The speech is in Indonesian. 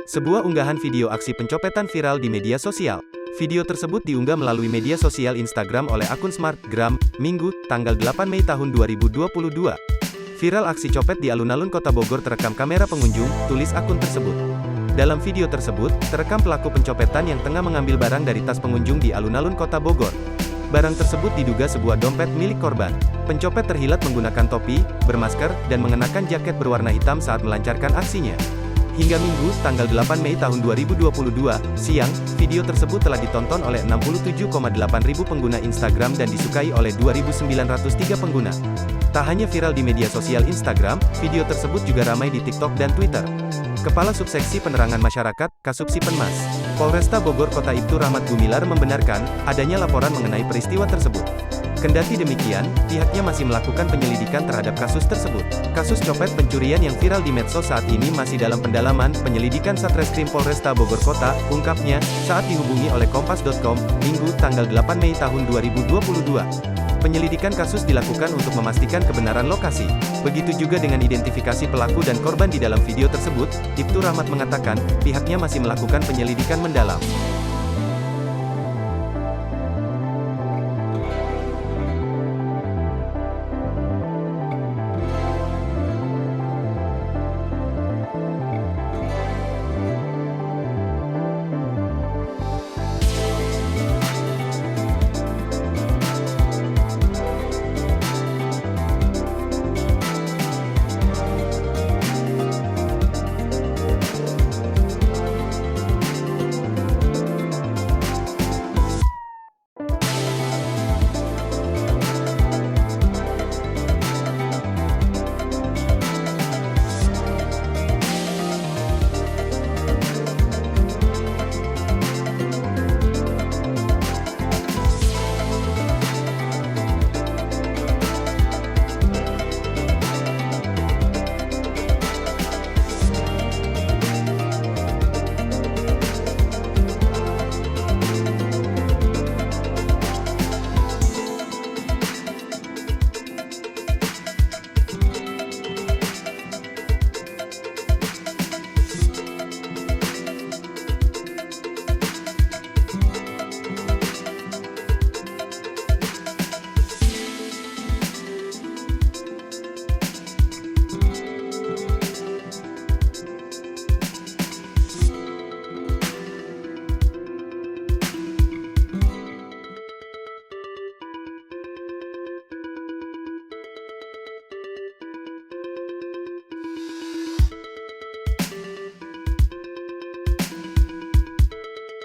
Sebuah unggahan video aksi pencopetan viral di media sosial. Video tersebut diunggah melalui media sosial Instagram oleh akun Smartgram, Minggu, tanggal 8 Mei tahun 2022. Viral aksi copet di alun-alun Kota Bogor terekam kamera pengunjung, tulis akun tersebut. Dalam video tersebut, terekam pelaku pencopetan yang tengah mengambil barang dari tas pengunjung di alun-alun Kota Bogor. Barang tersebut diduga sebuah dompet milik korban. Pencopet terlihat menggunakan topi, bermasker, dan mengenakan jaket berwarna hitam saat melancarkan aksinya. Hingga Minggu, tanggal 8 Mei tahun 2022, siang, video tersebut telah ditonton oleh 67,8 ribu pengguna Instagram dan disukai oleh 2.903 pengguna. Tak hanya viral di media sosial Instagram, video tersebut juga ramai di TikTok dan Twitter. Kepala Subseksi Penerangan Masyarakat, Kasubsi Penmas, Polresta Bogor Kota Ibtu Rahmat Gumilar membenarkan adanya laporan mengenai peristiwa tersebut. Kendati demikian, pihaknya masih melakukan penyelidikan terhadap kasus tersebut. Kasus copet pencurian yang viral di medsos saat ini masih dalam pendalaman penyelidikan Satreskrim Polresta Bogor Kota, ungkapnya, saat dihubungi oleh Kompas.com, Minggu, tanggal 8 Mei tahun 2022. Penyelidikan kasus dilakukan untuk memastikan kebenaran lokasi. Begitu juga dengan identifikasi pelaku dan korban di dalam video tersebut, Ibtu Rahmat mengatakan, pihaknya masih melakukan penyelidikan mendalam.